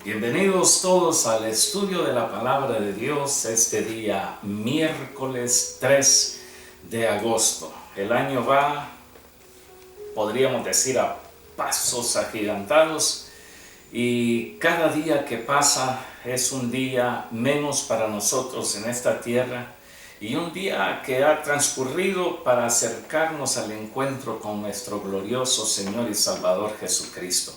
Bienvenidos todos al estudio de la palabra de Dios este día miércoles 3 de agosto. El año va, podríamos decir, a pasos agigantados y cada día que pasa es un día menos para nosotros en esta tierra y un día que ha transcurrido para acercarnos al encuentro con nuestro glorioso Señor y Salvador Jesucristo.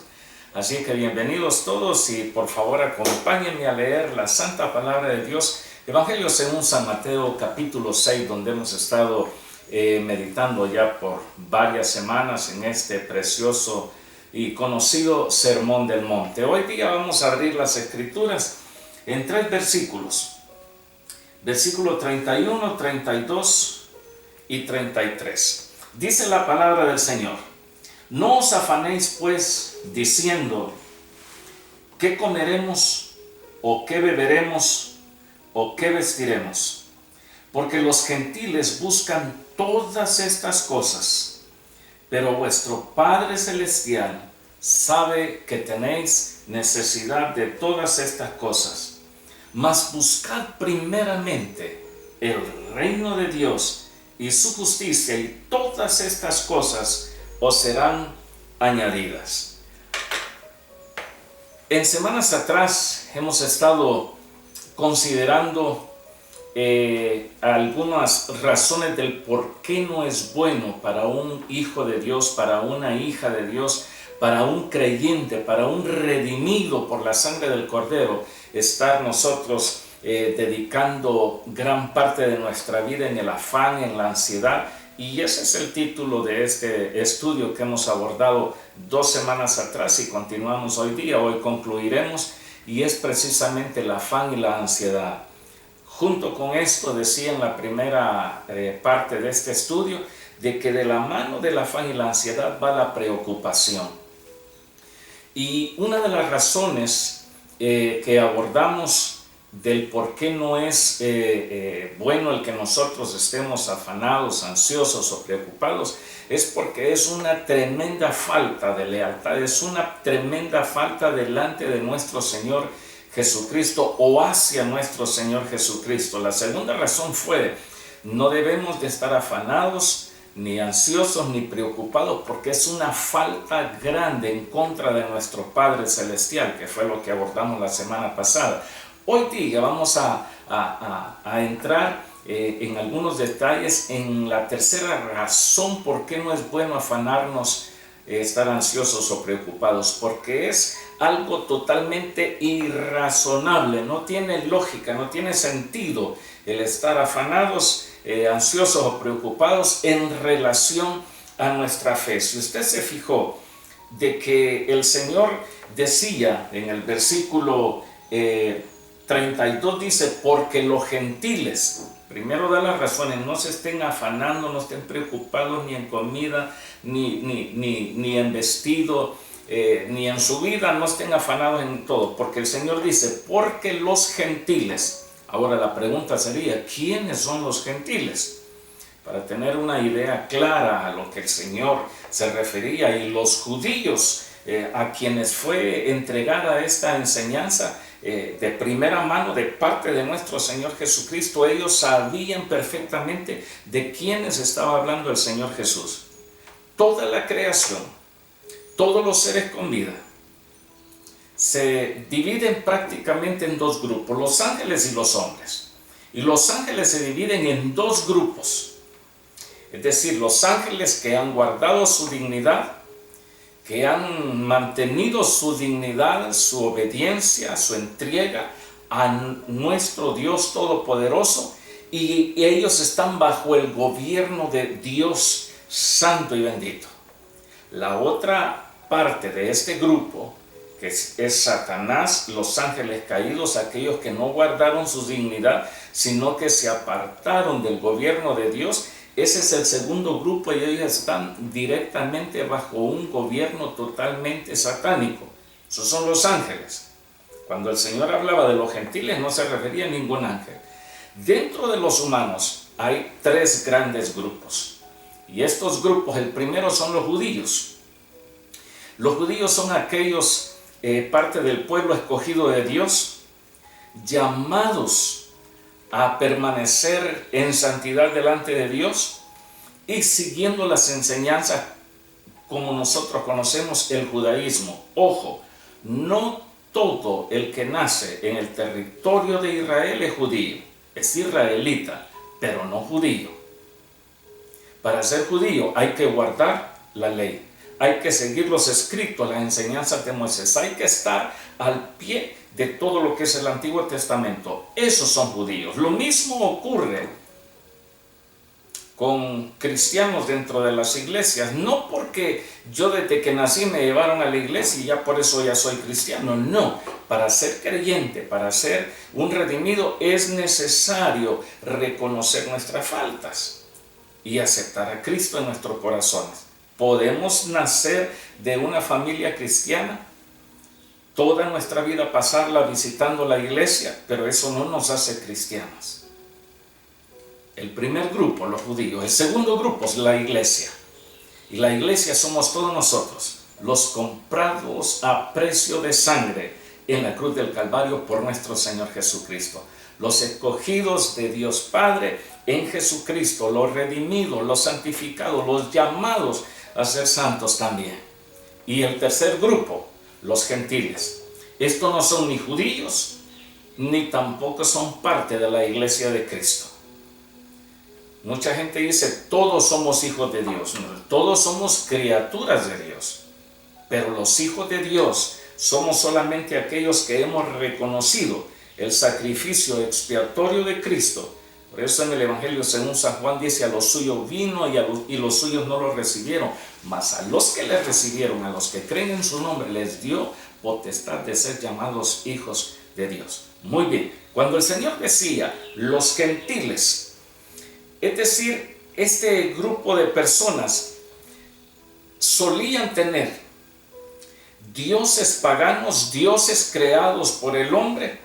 Así que bienvenidos todos y por favor acompáñenme a leer la santa palabra de Dios, Evangelio según San Mateo capítulo 6, donde hemos estado meditando ya por varias semanas en este precioso y conocido Sermón del Monte. Hoy día vamos a abrir las Escrituras en 3 versículos, versículo 31, 32 y 33. Dice la palabra del Señor: no os afanéis pues diciendo, ¿qué comeremos? ¿O qué beberemos? ¿O qué vestiremos? Porque los gentiles buscan todas estas cosas, pero vuestro Padre Celestial sabe que tenéis necesidad de todas estas cosas. Mas buscad primeramente el reino de Dios y su justicia, y todas estas cosas os serán añadidas. En semanas atrás hemos estado considerando algunas razones del por qué no es bueno para un hijo de Dios, para una hija de Dios, para un creyente, para un redimido por la sangre del Cordero, estar nosotros dedicando gran parte de nuestra vida en el afán, en la ansiedad. Y ese es el título de este estudio que hemos abordado 2 semanas atrás y continuamos hoy día. Hoy concluiremos, y es precisamente el afán y la ansiedad. Junto con esto decía en la primera parte de este estudio de que de la mano del afán y la ansiedad va la preocupación. Y una de las razones que abordamos del por qué no es bueno el que nosotros estemos afanados, ansiosos o preocupados, es porque es una tremenda falta de lealtad, es una tremenda falta delante de nuestro Señor Jesucristo o hacia nuestro Señor Jesucristo. La segunda razón fue: no debemos de estar afanados, ni ansiosos, ni preocupados, porque es una falta grande en contra de nuestro Padre Celestial, que fue lo que abordamos la semana pasada. Hoy día vamos a entrar en algunos detalles en la tercera razón por qué no es bueno afanarnos, estar ansiosos o preocupados, porque es algo totalmente irrazonable, no tiene lógica, no tiene sentido el estar afanados, ansiosos o preocupados en relación a nuestra fe. Si usted se fijó de que el Señor decía en el versículo 32, dice, porque los gentiles, primero da las razones, no se estén afanando, no estén preocupados ni en comida, ni en vestido, ni en su vida, no estén afanados en todo, porque el Señor dice, porque los gentiles. Ahora la pregunta sería, ¿quiénes son los gentiles? Para tener una idea clara a lo que el Señor se refería, y los judíos a quienes fue entregada esta enseñanza de primera mano de parte de nuestro Señor Jesucristo, ellos sabían perfectamente de quiénes estaba hablando el Señor Jesús. Toda la creación, todos los seres con vida, se dividen prácticamente en 2 grupos, los ángeles y los hombres. Y los ángeles se dividen en 2 grupos, es decir, los ángeles que han guardado su dignidad, que han mantenido su dignidad, su obediencia, su entrega a nuestro Dios Todopoderoso, y ellos están bajo el gobierno de Dios Santo y bendito. La otra parte de este grupo, que es Satanás, los ángeles caídos, aquellos que no guardaron su dignidad, sino que se apartaron del gobierno de Dios. Ese es el segundo grupo, y ellos están directamente bajo un gobierno totalmente satánico. Esos son los ángeles. Cuando el Señor hablaba de los gentiles, no se refería a ningún ángel. Dentro de los humanos hay 3 grandes grupos. Y estos grupos, el primero son los judíos. Los judíos son aquellos parte del pueblo escogido de Dios, llamados a permanecer en santidad delante de Dios y siguiendo las enseñanzas como nosotros conocemos el judaísmo. Ojo, no todo el que nace en el territorio de Israel es judío, es israelita, pero no judío. Para ser judío hay que guardar la ley, hay que seguir los escritos, las enseñanzas de Moisés, hay que estar al pie de todo lo que es el Antiguo Testamento. Esos son judíos. Lo mismo ocurre con cristianos dentro de las iglesias, no porque yo desde que nací me llevaron a la iglesia y ya por eso ya soy cristiano, no. Para ser creyente, para ser un redimido, es necesario reconocer nuestras faltas y aceptar a Cristo en nuestros corazones. Podemos nacer de una familia cristiana, toda nuestra vida pasarla visitando la iglesia, pero eso no nos hace cristianos. El primer grupo, los judíos. El segundo grupo es la iglesia. Y la iglesia somos todos nosotros, los comprados a precio de sangre en la cruz del Calvario por nuestro Señor Jesucristo. Los escogidos de Dios Padre en Jesucristo, los redimidos, los santificados, los llamados a ser santos también. Y el tercer grupo, los gentiles. Estos no son ni judíos, ni tampoco son parte de la iglesia de Cristo. Mucha gente dice, todos somos hijos de Dios. No, todos somos criaturas de Dios. Pero los hijos de Dios somos solamente aquellos que hemos reconocido el sacrificio expiatorio de Cristo. Por eso en el Evangelio según San Juan dice, a los suyos vino y los suyos no lo recibieron. Mas a los que le recibieron, a los que creen en su nombre, les dio potestad de ser llamados hijos de Dios. Muy bien, cuando el Señor decía, los gentiles, es decir, este grupo de personas solían tener dioses paganos, dioses creados por el hombre,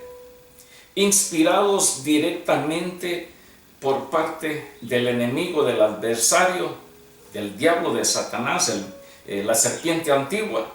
inspirados directamente por parte del enemigo, del adversario, del diablo, de Satanás, la serpiente antigua,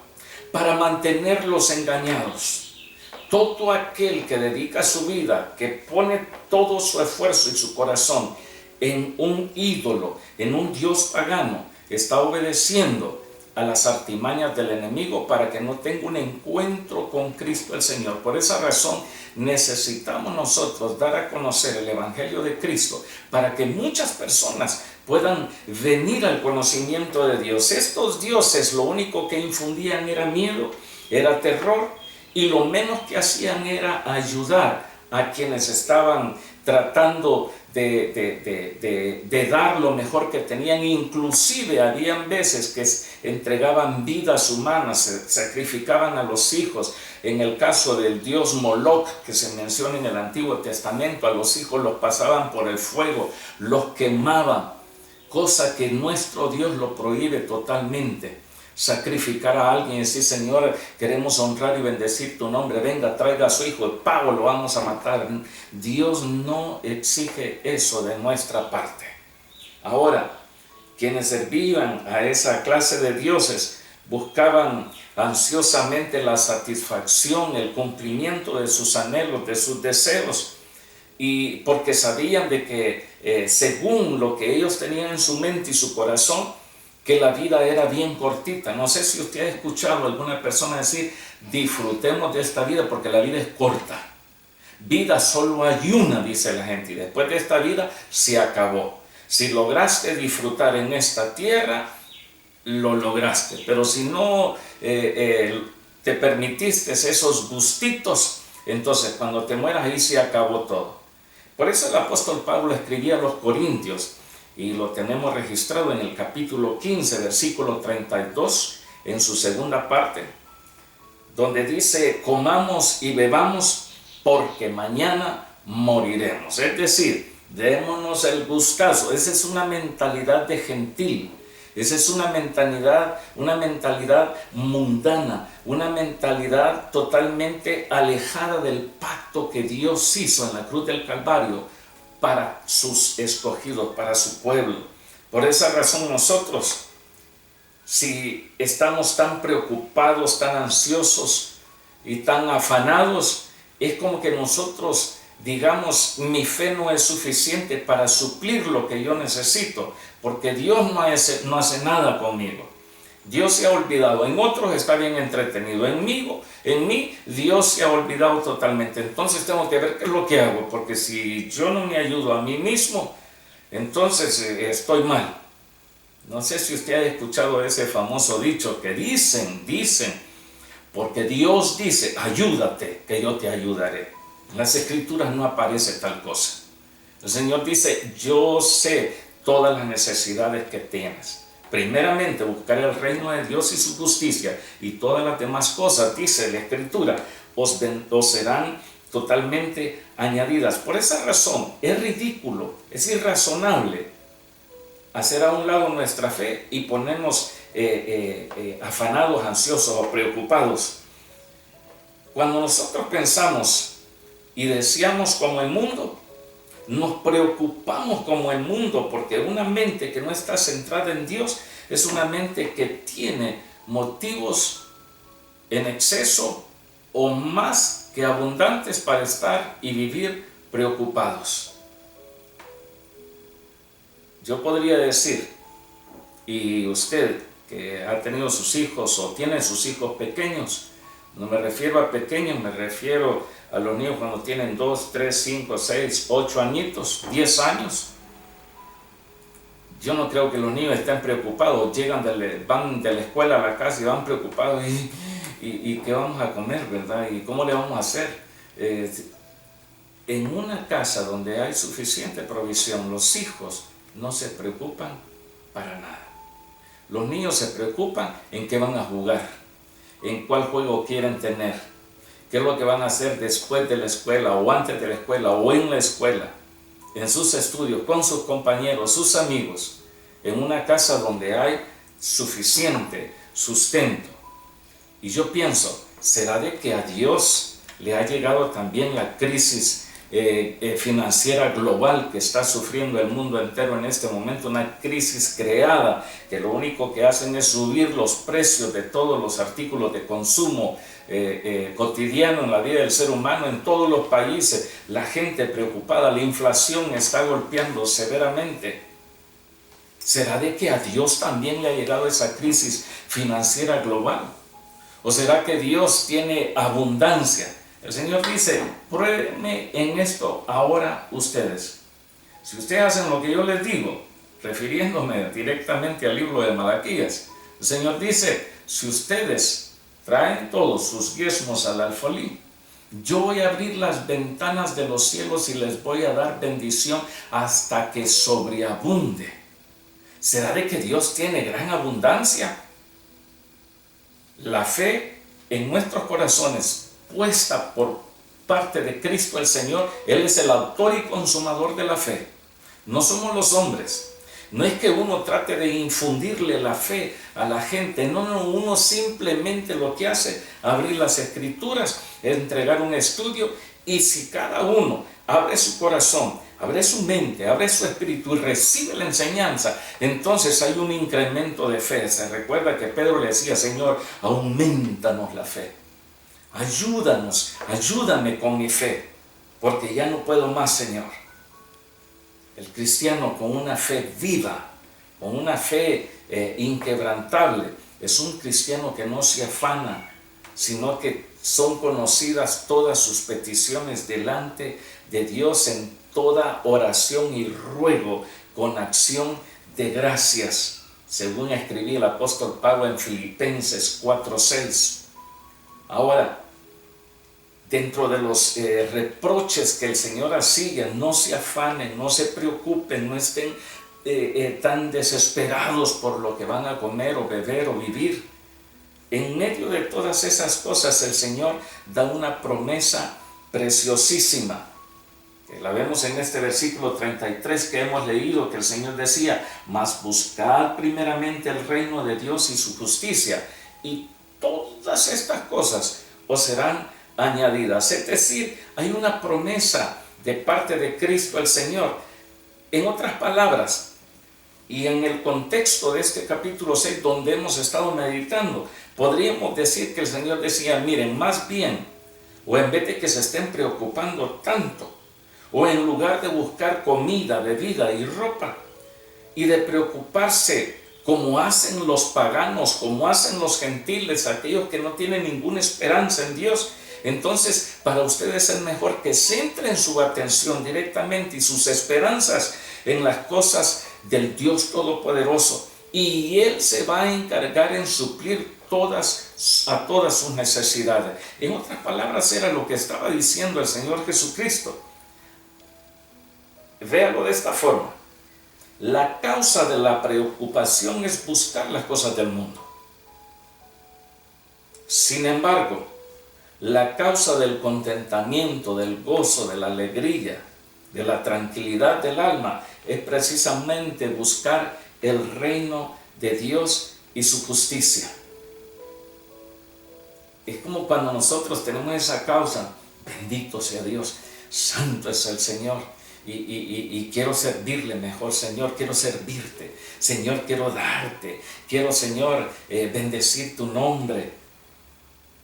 para mantenerlos engañados. Todo aquel que dedica su vida, que pone todo su esfuerzo y su corazón en un ídolo, en un dios pagano, está obedeciendo a las artimañas del enemigo para que no tenga un encuentro con Cristo el Señor. Por esa razón necesitamos nosotros dar a conocer el Evangelio de Cristo para que muchas personas puedan venir al conocimiento de Dios. Estos dioses lo único que infundían era miedo, era terror, y lo menos que hacían era ayudar a quienes estaban tratando de dar lo mejor que tenían. Inclusive habían veces que entregaban vidas humanas, se sacrificaban a los hijos. En el caso del dios Moloch, que se menciona en el Antiguo Testamento, a los hijos los pasaban por el fuego, los quemaban, cosa que nuestro Dios lo prohíbe totalmente. Sacrificar a alguien y decir, Señor, queremos honrar y bendecir tu nombre, venga, traiga a su hijo, el pavo lo vamos a matar. Dios no exige eso de nuestra parte. Ahora, quienes servían a esa clase de dioses buscaban ansiosamente la satisfacción, el cumplimiento de sus anhelos, de sus deseos, y porque sabían de que según lo que ellos tenían en su mente y su corazón, que la vida era bien cortita. No sé si usted ha escuchado a alguna persona decir, disfrutemos de esta vida porque la vida es corta. Vida solo hay una, dice la gente, y después de esta vida se acabó. Si lograste disfrutar en esta tierra, lo lograste, pero si no te permitiste esos gustitos, entonces cuando te mueras ahí se acabó todo. Por eso el apóstol Pablo escribía a los Corintios, y lo tenemos registrado en el capítulo 15, versículo 32, en su segunda parte, donde dice, comamos y bebamos porque mañana moriremos. Es decir, démonos el gustazo. Esa es una mentalidad de gentil. Esa es una mentalidad mundana, una mentalidad totalmente alejada del pacto que Dios hizo en la cruz del Calvario para sus escogidos, para su pueblo. Por esa razón nosotros, si estamos tan preocupados, tan ansiosos y tan afanados, es como que nosotros digamos, mi fe no es suficiente para suplir lo que yo necesito, porque Dios no hace nada conmigo. Dios se ha olvidado, en otros está bien entretenido, en mí Dios se ha olvidado totalmente. Entonces tengo que ver qué es lo que hago, porque si yo no me ayudo a mí mismo, entonces estoy mal. No sé si usted ha escuchado ese famoso dicho que dicen, porque Dios dice, ayúdate, que yo te ayudaré. En las Escrituras no aparece tal cosa. El Señor dice, yo sé todas las necesidades que tienes. Primeramente, buscar el reino de Dios y su justicia, y todas las demás cosas, dice la Escritura, os serán totalmente añadidas. Por esa razón, es ridículo, es irrazonable hacer a un lado nuestra fe y ponernos afanados, ansiosos o preocupados. Cuando nosotros pensamos y deseamos como el mundo, nos preocupamos como el mundo, porque una mente que no está centrada en Dios es una mente que tiene motivos en exceso o más que abundantes para estar y vivir preocupados. Yo podría decir, y usted que ha tenido sus hijos o tiene sus hijos pequeños, no me refiero a pequeños, me refiero a los niños cuando tienen 2, 3, 5, 6, 8 añitos, 10 años. Yo no creo que los niños estén preocupados, van de la escuela a la casa y van preocupados y qué vamos a comer, ¿verdad? Y cómo le vamos a hacer. En una casa donde hay suficiente provisión, los hijos no se preocupan para nada. Los niños se preocupan en qué van a jugar, en cuál juego quieren tener, qué es lo que van a hacer después de la escuela o antes de la escuela o en la escuela, en sus estudios, con sus compañeros, sus amigos, en una casa donde hay suficiente sustento. Y yo pienso, ¿será de que a Dios le ha llegado también la crisis financiera global que está sufriendo el mundo entero en este momento? Una crisis creada que lo único que hacen es subir los precios de todos los artículos de consumo cotidiano en la vida del ser humano en todos los países. La gente preocupada, la inflación está golpeando severamente. ¿Será de que a Dios también le ha llegado esa crisis financiera global? ¿O será que Dios tiene abundancia? El Señor dice, pruébenme en esto ahora ustedes. Si ustedes hacen lo que yo les digo, refiriéndome directamente al libro de Malaquías, el Señor dice, si ustedes traen todos sus diezmos al alfolí, yo voy a abrir las ventanas de los cielos y les voy a dar bendición hasta que sobreabunde. ¿Será de que Dios tiene gran abundancia? La fe en nuestros corazones puesta por parte de Cristo el Señor, Él es el autor y consumador de la fe. No somos los hombres. No es que uno trate de infundirle la fe a la gente, no, uno simplemente lo que hace, abrir las Escrituras, entregar un estudio, y si cada uno abre su corazón, abre su mente, abre su espíritu y recibe la enseñanza, entonces hay un incremento de fe. Se recuerda que Pedro le decía, Señor, aumentanos la fe. Ayúdame con mi fe, porque ya no puedo más, Señor. El cristiano con una fe viva, con una fe inquebrantable, es un cristiano que no se afana, sino que son conocidas todas sus peticiones delante de Dios en toda oración y ruego con acción de gracias, según escribía el apóstol Pablo en Filipenses 4:6. Ahora, dentro de los reproches que el Señor hacía, no se afanen, no se preocupen, no estén tan desesperados por lo que van a comer o beber o vivir. En medio de todas esas cosas, el Señor da una promesa preciosísima, que la vemos en este versículo 33 que hemos leído, que el Señor decía, mas buscad primeramente el reino de Dios y su justicia, y todas estas cosas os serán añadidas. Es decir, hay una promesa de parte de Cristo el Señor. En otras palabras, Y en el contexto de este capítulo 6, donde hemos estado meditando, podríamos decir que el Señor decía, miren, más bien, o en vez de que se estén preocupando tanto, o en lugar de buscar comida, bebida y ropa, y de preocuparse como hacen los paganos, como hacen los gentiles, aquellos que no tienen ninguna esperanza en Dios, entonces para ustedes es mejor que centren su atención directamente y sus esperanzas en las cosas del Dios Todopoderoso, y Él se va a encargar en suplir a todas sus necesidades. En otras palabras, era lo que estaba diciendo el Señor Jesucristo. Véalo de esta forma. La causa de la preocupación es buscar las cosas del mundo. Sin embargo, la causa del contentamiento, del gozo, de la alegría, de la tranquilidad del alma, es precisamente buscar el reino de Dios y su justicia. Es como cuando nosotros tenemos esa causa, bendito sea Dios, santo es el Señor, y quiero servirle mejor, Señor, quiero servirte, Señor, quiero darte, quiero, Señor, bendecir tu nombre.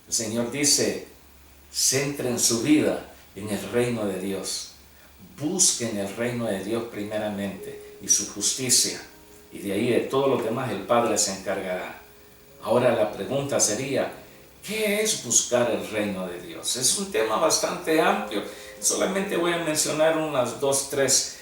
El Señor dice, centren su vida en el reino de Dios, busquen el reino de Dios primeramente y su justicia, y de ahí de todos los demás el Padre se encargará. Ahora la pregunta sería, ¿qué es buscar el reino de Dios? Es un tema bastante amplio. Solamente voy a mencionar unas 2, 3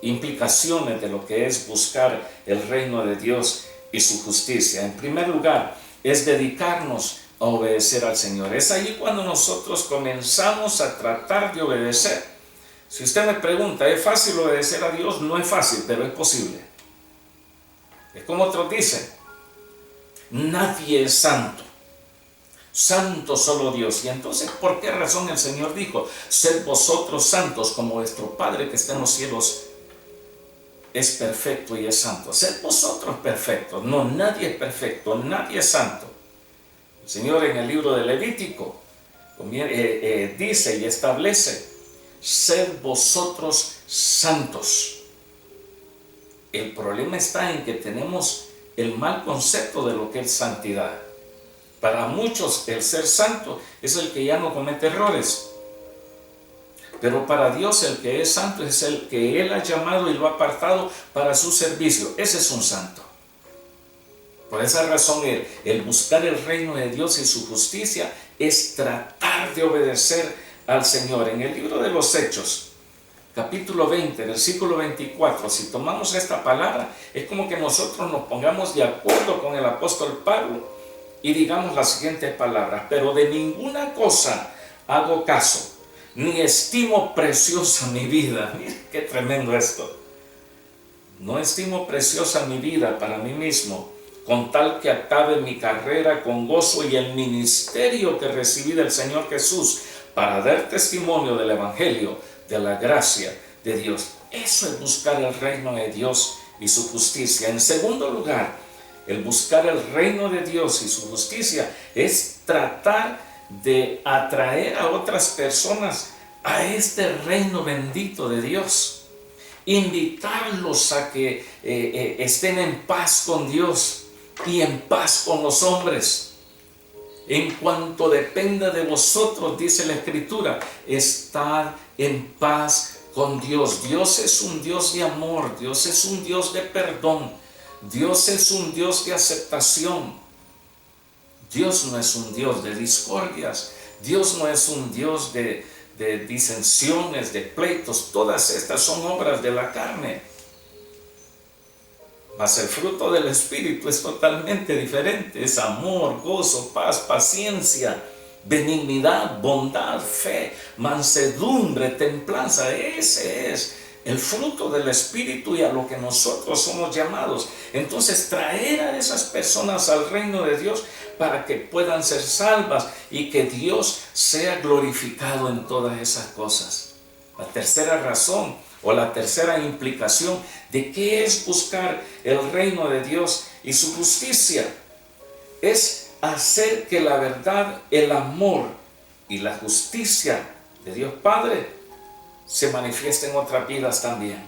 implicaciones de lo que es buscar el reino de Dios y su justicia. En primer lugar, es dedicarnos a obedecer al Señor. Es ahí cuando nosotros comenzamos a tratar de obedecer. Si usted me pregunta, ¿es fácil obedecer a Dios? No es fácil, pero es posible. Es como otros dicen, nadie es santo, santo solo Dios. Y entonces, ¿por qué razón el Señor dijo, sed vosotros santos como vuestro Padre que está en los cielos es perfecto y es santo? Sed vosotros perfectos. No, nadie es perfecto, nadie es santo. El Señor en el libro de Levítico dice y establece, sed vosotros santos. El problema está en que tenemos el mal concepto de lo que es santidad. Para muchos el ser santo es el que ya no comete errores, pero para Dios el que es santo es el que Él ha llamado y lo ha apartado para su servicio. Ese es un santo. Por esa razón el buscar el reino de Dios y su justicia es tratar de obedecer al Señor. En el libro de los Hechos, capítulo 20, versículo 24, si tomamos esta palabra, es como que nosotros nos pongamos de acuerdo con el apóstol Pablo y digamos las siguientes palabras: pero de ninguna cosa hago caso, ni estimo preciosa mi vida. Mira qué tremendo esto. No estimo preciosa mi vida para mí mismo, con tal que acabe mi carrera con gozo y el ministerio que recibí del Señor Jesús para dar testimonio del Evangelio, de la gracia de Dios. Eso es buscar el reino de Dios y su justicia. En segundo lugar, el buscar el reino de Dios y su justicia es tratar de atraer a otras personas a este reino bendito de Dios. Invitarlos a que estén en paz con Dios y en paz con los hombres. En cuanto dependa de vosotros, dice la Escritura, estad en paz con Dios. Dios es un Dios de amor, Dios es un Dios de perdón, Dios es un Dios de aceptación. Dios no es un Dios de discordias, Dios no es un Dios de disensiones, de pleitos. Todas estas son obras de la carne. Mas el fruto del Espíritu es totalmente diferente. Es amor, gozo, paz, paciencia, benignidad, bondad, fe, mansedumbre, templanza. Ese es el fruto del Espíritu y a lo que nosotros somos llamados. Entonces, traer a esas personas al reino de Dios para que puedan ser salvas y que Dios sea glorificado en todas esas cosas. La tercera razón o la tercera implicación de qué es buscar el reino de Dios y su justicia es hacer que la verdad, el amor y la justicia de Dios Padre se manifieste en otras vidas también.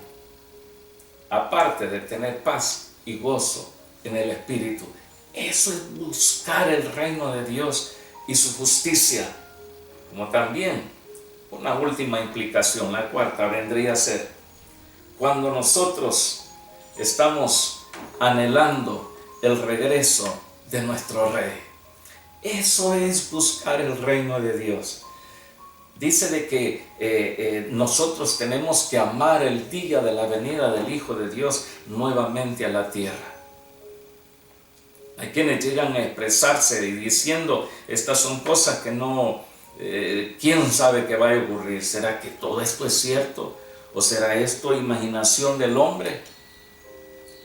aparte de tener paz y gozo en el Espíritu. Eso es buscar el reino de Dios y su justicia. Como también una última implicación, la cuarta, vendría a ser cuando nosotros estamos anhelando el regreso de nuestro Rey. Eso es buscar el reino de Dios. Dice de que nosotros tenemos que amar el día de la venida del Hijo de Dios nuevamente a la tierra. Hay quienes llegan a expresarse y diciendo, estas son cosas que no, quién sabe qué va a ocurrir. ¿Será que todo esto es cierto? ¿O será esto imaginación del hombre?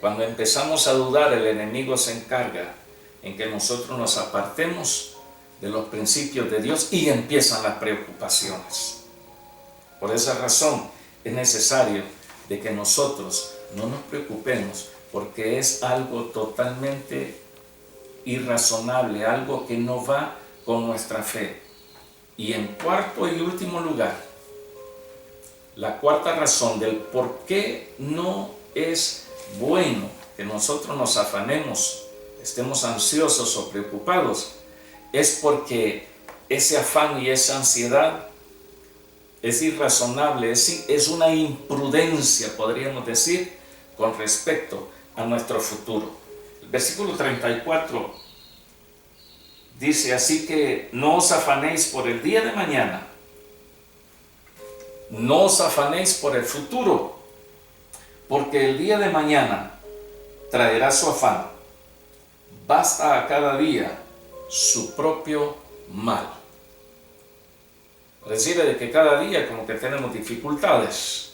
Cuando empezamos a dudar, el enemigo se encarga en que nosotros nos apartemos de los principios de Dios y empiezan las preocupaciones. Por esa razón es necesario de que nosotros no nos preocupemos, porque es algo totalmente irrazonable, algo que no va con nuestra fe. Y en cuarto y último lugar, la cuarta razón del por qué no es bueno que nosotros nos afanemos, estemos ansiosos o preocupados, es porque ese afán y esa ansiedad es irrazonable, es una imprudencia, podríamos decir, con respecto a nuestro futuro. El versículo 34 dice, así que no os afanéis por el día de mañana, no os afanéis por el futuro, porque el día de mañana traerá su afán. Basta a cada día su propio mal. Recibe de que cada día como que tenemos dificultades.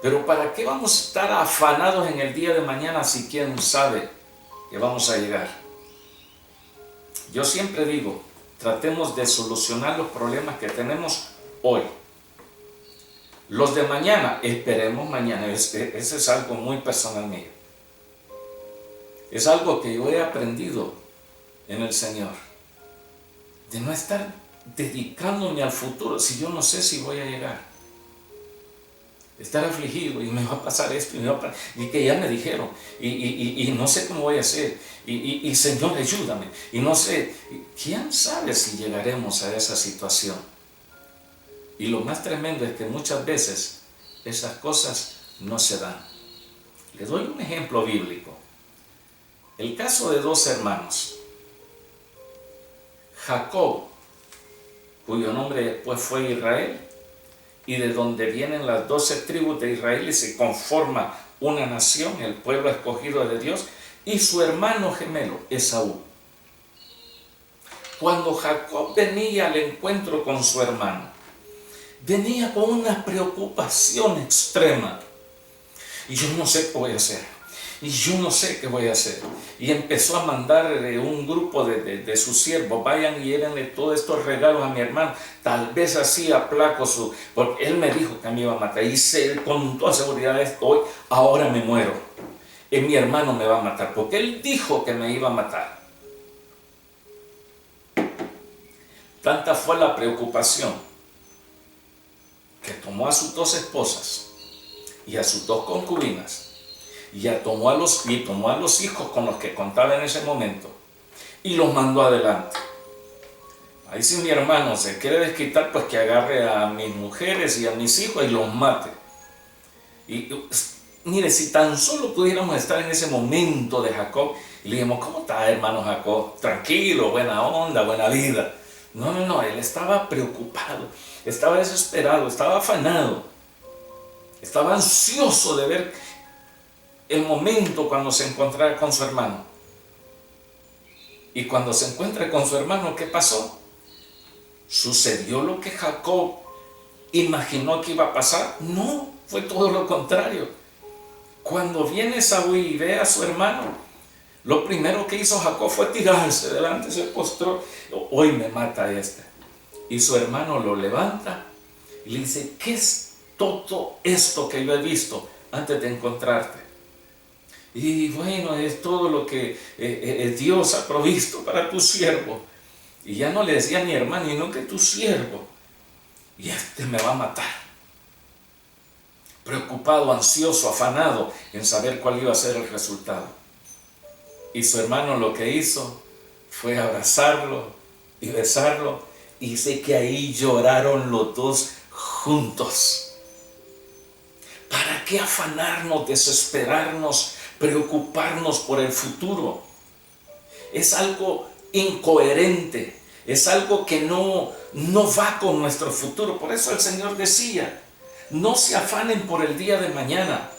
Pero ¿para qué vamos a estar afanados en el día de mañana si quién sabe que vamos a llegar? Yo siempre digo, tratemos de solucionar los problemas que tenemos hoy. Los de mañana, esperemos mañana. Ese es algo muy personal mío. Es algo que yo he aprendido en el Señor. De no estar dedicándome al futuro si yo no sé si voy a llegar. Estar afligido y me va a pasar esto y que ya me dijeron y no sé cómo voy a hacer y Señor ayúdame y no sé. ¿Quién sabe si llegaremos a esa situación? Y lo más tremendo es que muchas veces esas cosas no se dan. Les doy un ejemplo bíblico. El caso de dos hermanos. Jacob, cuyo nombre después fue Israel, y de donde vienen las 12 tribus de Israel y se conforma una nación, el pueblo escogido de Dios, y su hermano gemelo, Esaú. Cuando Jacob venía al encuentro con su hermano, venía con una preocupación extrema. Y yo no sé qué voy a hacer. Y yo no sé qué voy a hacer. Y empezó a mandar un grupo de sus siervos, vayan y llévenle todos estos regalos a mi hermano. Tal vez así aplaco su... Porque él me dijo que me iba a matar. Y con toda seguridad hoy, ahora me muero. Y mi hermano me va a matar. Porque él dijo que me iba a matar. Tanta fue la preocupación que tomó a sus 2 esposas y a sus 2 concubinas. Y tomó a los hijos con los que contaba en ese momento y los mandó adelante. Ahí si mi hermano se quiere desquitar, pues que agarre a mis mujeres y a mis hijos y los mate. Y mire, si tan solo pudiéramos estar en ese momento de Jacob y le dijimos, ¿cómo está, hermano Jacob? Tranquilo, buena onda, buena vida. No, él estaba preocupado, estaba desesperado, estaba afanado, estaba ansioso de ver el momento cuando se encontrara con su hermano. Y cuando se encuentra con su hermano, ¿qué pasó? ¿Sucedió lo que Jacob imaginó que iba a pasar? No, fue todo lo contrario. Cuando viene Esaú y ve a su hermano, lo primero que hizo Jacob fue tirarse delante, se postró. Hoy me mata este. Y su hermano lo levanta y le dice, ¿qué es todo esto que yo he visto antes de encontrarte? Y bueno, es todo lo que Dios ha provisto para tu siervo. Y ya no le decía mi hermano, sino que tu siervo. Y este me va a matar. preocupado, ansioso, afanado en saber cuál iba a ser el resultado. Y su hermano lo que hizo fue abrazarlo y besarlo, y dice que ahí lloraron los dos juntos. ¿Para qué afanarnos, desesperarnos, preocuparnos por el futuro? Es algo incoherente, es algo que no va con nuestro futuro. Por eso el Señor decía, no se afanen por el día de mañana,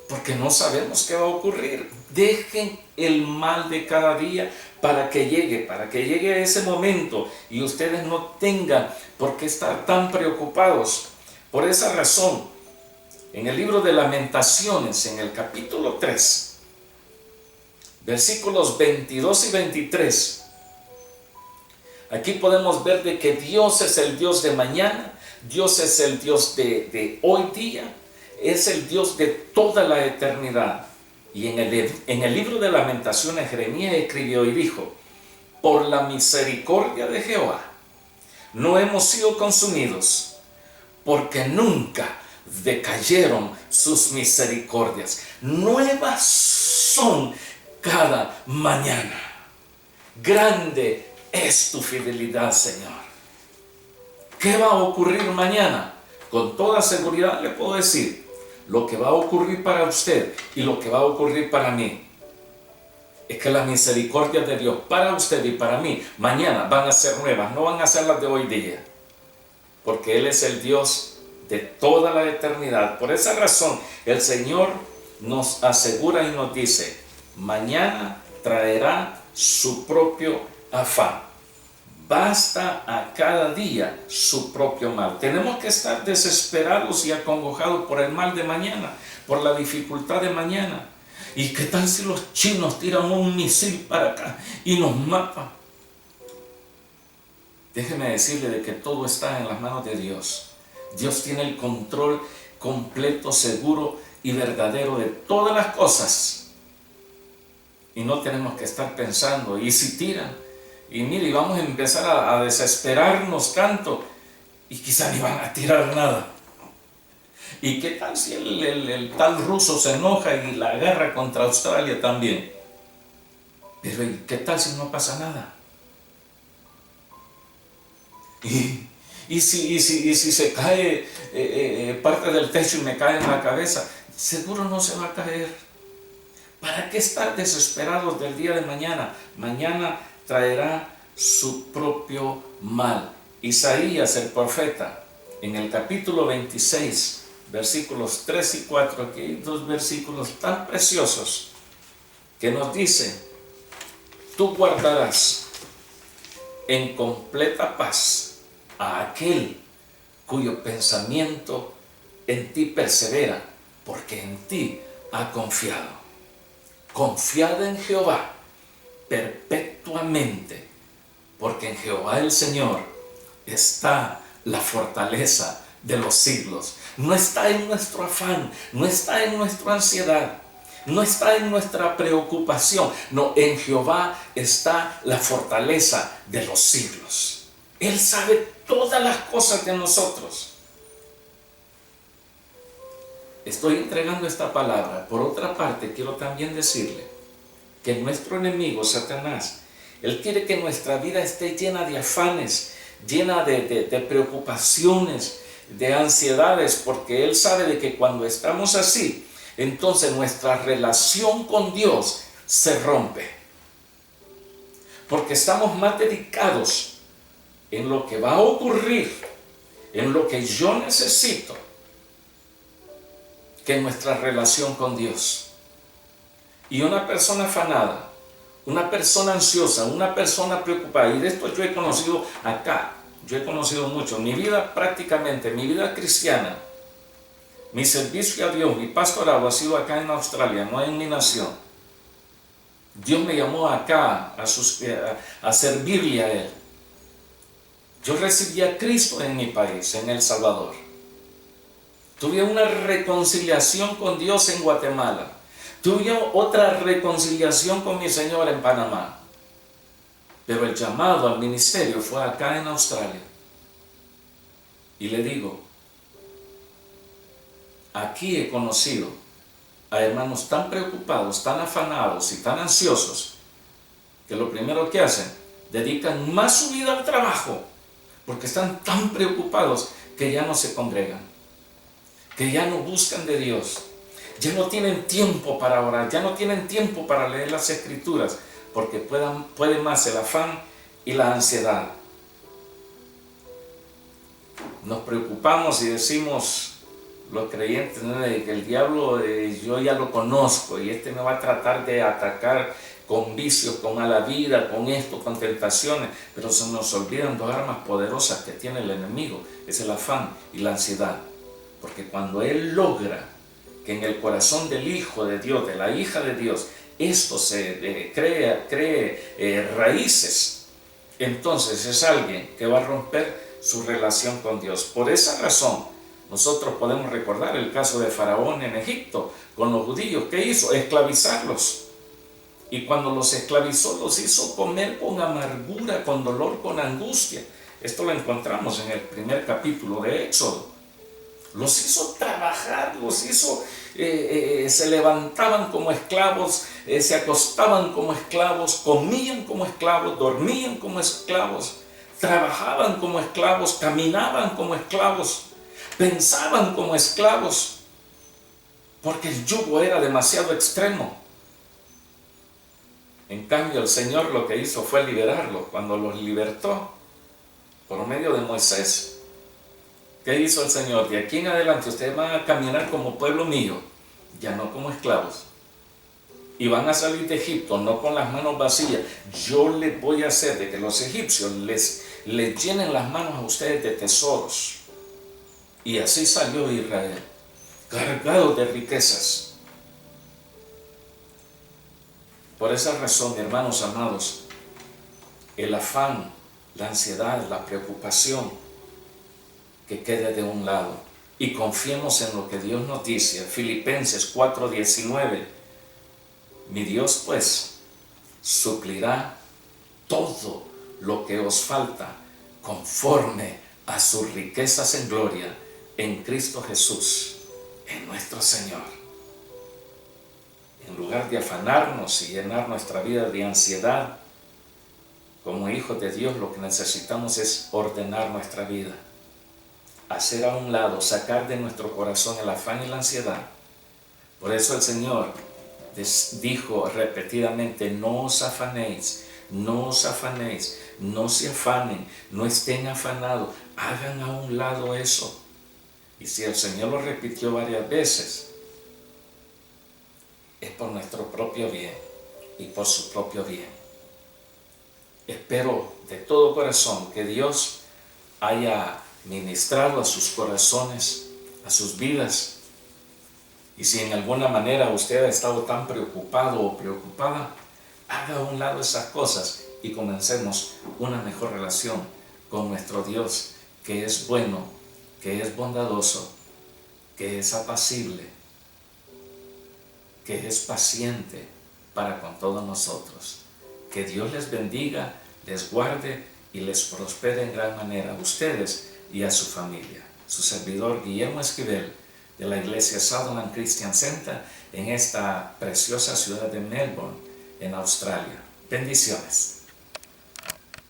porque no sabemos qué va a ocurrir. Dejen el mal de cada día para que llegue ese momento y ustedes no tengan por qué estar tan preocupados. Por esa razón, en el libro de Lamentaciones, en el capítulo 3, versículos 22 y 23, aquí podemos ver de que Dios es el Dios de mañana, Dios es el Dios de hoy día, es el Dios de toda la eternidad. Y en el libro de Lamentaciones, Jeremías escribió y dijo: por la misericordia de Jehová no hemos sido consumidos, porque nunca decayeron sus misericordias. Nuevas son cada mañana. Grande es tu fidelidad, Señor. ¿Qué va a ocurrir mañana? Con toda seguridad le puedo decir lo que va a ocurrir para usted y lo que va a ocurrir para mí. Es que las misericordias de Dios para usted y para mí mañana van a ser nuevas, no van a ser las de hoy día, porque Él es el Dios de toda la eternidad. Por esa razón el Señor nos asegura y nos dice: mañana traerá su propio afán. Basta a cada día su propio mal. Tenemos que estar desesperados y acongojados por el mal de mañana, por la dificultad de mañana. ¿Y qué tal si los chinos tiran un misil para acá y nos matan? Déjeme decirle de que todo está en las manos de Dios. Dios tiene el control completo, seguro y verdadero de todas las cosas. Y no tenemos que estar pensando, ¿y si tiran? Y mire, vamos a empezar a desesperarnos tanto y quizá ni van a tirar nada. ¿Y qué tal si el tal ruso se enoja y la guerra contra Australia también? Pero ¿qué tal si no pasa nada? Y si se cae parte del techo y me cae en la cabeza, seguro no se va a caer. ¿Para qué estar desesperados del día de mañana? Mañana traerá su propio mal. Isaías, el profeta, en el capítulo 26, versículos 3 y 4, aquí hay dos versículos tan preciosos que nos dicen: tú guardarás en completa paz a aquel cuyo pensamiento en ti persevera, porque en ti ha confiado. Confiad en Jehová perpetuamente, porque en Jehová el Señor está la fortaleza de los siglos. No está en nuestro afán, no está en nuestra ansiedad, no está en nuestra preocupación, no, en Jehová está la fortaleza de los siglos. Él sabe todas las cosas de nosotros. Estoy entregando esta palabra. Por otra parte, quiero también decirle que nuestro enemigo, Satanás, él quiere que nuestra vida esté llena de afanes, llena de preocupaciones, de ansiedades, porque él sabe de que cuando estamos así, entonces nuestra relación con Dios se rompe. Porque estamos más dedicados en lo que va a ocurrir, en lo que yo necesito, que en nuestra relación con Dios. Y una persona afanada, una persona ansiosa, una persona preocupada, y de esto yo he conocido acá, yo he conocido mucho, mi vida prácticamente, mi vida cristiana, mi servicio a Dios, mi pastorado ha sido acá en Australia, no en mi nación. Dios me llamó acá a servirle a Él. Yo recibí a Cristo en mi país, en El Salvador. Tuve una reconciliación con Dios en Guatemala. Tuve otra reconciliación con mi Señor en Panamá. Pero el llamado al ministerio fue acá en Australia. Y le digo, Aquí he conocido a hermanos tan preocupados, tan afanados y tan ansiosos, que lo primero que hacen, dedican más su vida al trabajo, porque están tan preocupados que ya no se congregan, que ya no buscan de Dios, ya no tienen tiempo para orar, ya no tienen tiempo para leer las Escrituras, porque puede más el afán y la ansiedad. Nos preocupamos y decimos los creyentes, ¿no?, de que el diablo yo ya lo conozco y me va a tratar de atacar con vicios, con mala vida, con esto, con tentaciones, pero se nos olvidan dos armas poderosas que tiene el enemigo, es el afán y la ansiedad, porque cuando él logra que en el corazón del Hijo de Dios, de la hija de Dios, esto se cree raíces, entonces es alguien que va a romper su relación con Dios. Por esa razón, nosotros podemos recordar el caso de Faraón en Egipto con los judíos. ¿Qué hizo? Esclavizarlos. Y cuando los esclavizó, los hizo comer con amargura, con dolor, con angustia. Esto lo encontramos en el primer capítulo de Éxodo. Los hizo trabajar, los hizo, se levantaban como esclavos, se acostaban como esclavos, comían como esclavos, dormían como esclavos, trabajaban como esclavos, caminaban como esclavos, pensaban como esclavos, porque el yugo era demasiado extremo. En cambio, el Señor lo que hizo fue liberarlos. Cuando los libertó por medio de Moisés, ¿qué hizo el Señor? De aquí en adelante ustedes van a caminar como pueblo mío, ya no como esclavos. Y van a salir de Egipto, no con las manos vacías. Yo les voy a hacer de que los egipcios les llenen las manos a ustedes de tesoros. Y así salió Israel, cargado de riquezas. Por esa razón, hermanos amados, el afán, la ansiedad, la preocupación, que quede de un lado y confiemos en lo que Dios nos dice. Filipenses 4:19, mi Dios pues suplirá todo lo que os falta conforme a sus riquezas en gloria en Cristo Jesús, en nuestro Señor. En lugar de afanarnos y llenar nuestra vida de ansiedad, como hijos de Dios lo que necesitamos es ordenar nuestra vida, hacer a un lado, sacar de nuestro corazón el afán y la ansiedad. Por eso el Señor dijo repetidamente, no os afanéis, no os afanéis, no se afanen, no estén afanados, hagan a un lado eso. Y si el Señor lo repitió varias veces, es por nuestro propio bien y por su propio bien. Espero de todo corazón que Dios haya ministrado a sus corazones, a sus vidas. Y si en alguna manera usted ha estado tan preocupado o preocupada, haga a un lado esas cosas y comencemos una mejor relación con nuestro Dios, que es bueno, que es bondadoso, que es apacible, que es paciente para con todos nosotros. Que Dios les bendiga, les guarde y les prospere en gran manera a ustedes y a su familia. Su servidor Guillermo Esquivel, de la iglesia Sutherland Christian Center en esta preciosa ciudad de Melbourne, en Australia. Bendiciones.